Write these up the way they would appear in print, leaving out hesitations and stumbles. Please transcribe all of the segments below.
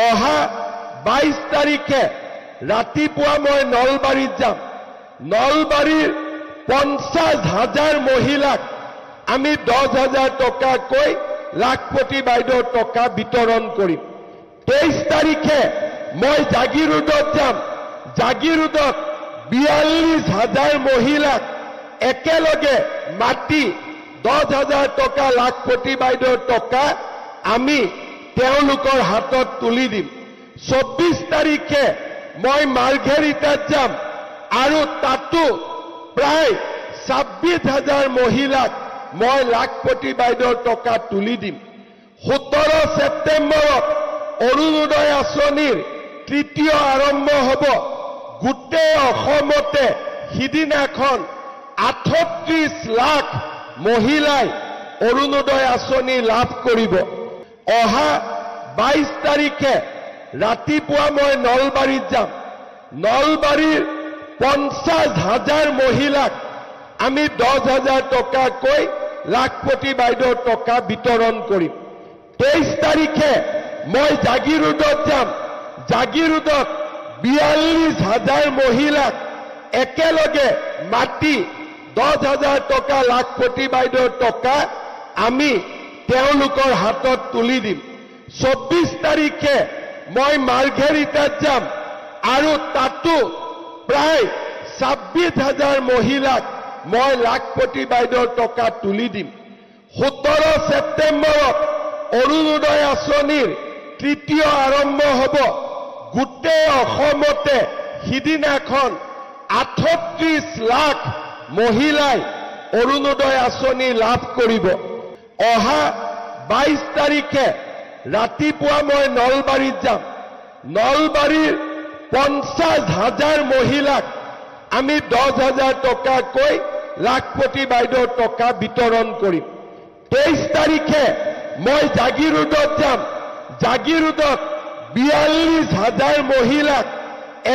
অহা 22 তাৰিখে ৰাতিপুৱা মই নলবাৰীত যাম। নলবাৰীৰ 50,000 মহিলাক আমি 10,000 টকাকৈ লাখপতি বাইদেউৰ টকা বিতৰণ কৰিম। 23 তাৰিখে মই জাগিৰোডত যাম। জাগিৰোডত 42,000 মহিলাক একেলগে মাতি 10,000 টকা লাখপতি বাইদেউৰ টকা আমি তেওঁলোকৰ হাতত তুলি দিম। 24 তাৰিখে মই মাৰ্ঘেৰিটাত যাম আৰু তাতো প্ৰায় 26,000 মহিলাক মই লাখপতি বাইদেউৰ টকা তুলি দিম। 17 ছেপ্টেম্বৰত অৰুণোদয় আঁচনিৰ তৃতীয় আৰম্ভ হ'ব। গোটেই অসমতে সিদিনাখন 38 লাখ মহিলাই অৰুণোদয় আঁচনি লাভ কৰিব। অহা 22 তাৰিখে ৰাতিপুৱা মই নলবাৰীত যাম। নলবাৰীৰ 50,000 মহিলাক আমি 10,000 টকাকৈ লাখপতি বাইদেউৰ টকা বিতৰণ কৰিম। 23 তাৰিখে মই জাগিৰোডত যাম। জাগিৰোডত 42,000 মহিলাক একেলগে মাতি 10,000 টকা লাখপতি বাইদেউৰ টকা আমি তেওঁলোকৰ হাতত তুলি দিম। 24 তাৰিখে মই মাৰ্ঘেৰিটাত যাম আৰু তাতো প্ৰায় 26,000 মহিলাক মই লাখপতি বাইদেউৰ টকা তুলি দিম। 17 ছেপ্টেম্বৰত অৰুণোদয় আঁচনিৰ তৃতীয় আৰম্ভ হ'ব। গোটেই অসমতে সিদিনাখন 38 লাখ মহিলাই অৰুণোদয় আঁচনি লাভ কৰিব। অহা 22 তাৰিখে ৰাতিপুৱা মই নলবাৰীত যাম। নলবাৰীৰ 50,000 মহিলাক আমি 10,000 টকাকৈ লাখপতি বাইদেউৰ টকা বিতৰণ কৰিম। 23 তাৰিখে মই জাগিৰোডত যাম। জাগিৰোডত 42,000 মহিলাক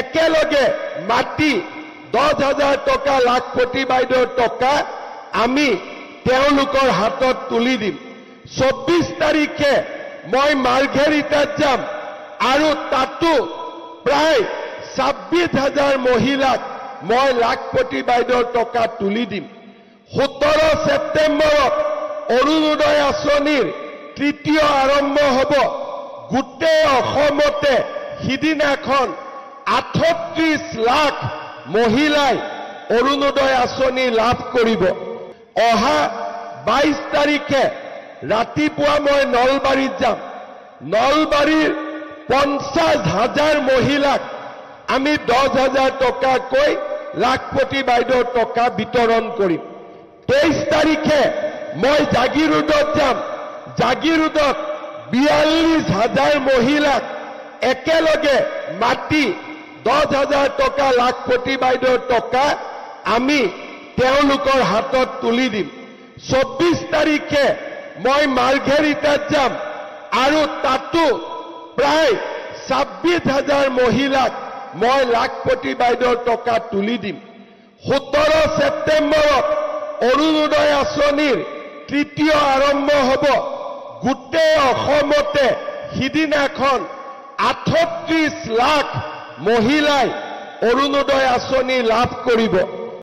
একেলগে মাতি 10,000 টকা লাখপতি বাইদেউৰ টকা আমি তেওঁলোকৰ হাতত তুলি দিম। 24 তাৰিখে মই মাৰ্ঘেৰিটাত যাম আৰু তাতো প্ৰায় 26,000 মহিলাক মই লাখপতি বাইদেউৰ টকা তুলি দিম। 17 ছেপ্টেম্বৰত অৰুণোদয় আঁচনিৰ তৃতীয় আৰম্ভ হ'ব। গোটেই অসমতে সিদিনাখন 38 লাখ মহিলাই অৰুণোদয় আঁচনি লাভ কৰিব। অহা 22 তাৰিখে ৰাতিপুৱা মই নলবাৰীত যাম। নলবাৰীৰ 50,000 মহিলাক আমি 10,000 টকাকৈ লাখপতি বাইদেউৰ টকা বিতৰণ কৰিম। 23 তাৰিখে মই জাগিৰোডত যাম। জাগিৰোডত 42,000 মহিলাক একেলগে মাতি 10,000 টকা লাখপতি বাইদেউৰ টকা আমি তেওঁলোকৰ হাতত তুলি দিম। 24 তাৰিখে মই মাৰ্ঘেৰিটাত যাম আৰু তাতো প্ৰায় 26,000 মহিলাক মই লাখপতি বাইদেউৰ টকা তুলি দিম। 17 ছেপ্টেম্বৰত অৰুণোদয় আঁচনিৰ তৃতীয় আৰম্ভ হ'ব। গোটেই অসমতে সিদিনাখন 38 লাখ মহিলাই অৰুণোদয় আঁচনি লাভ কৰিব।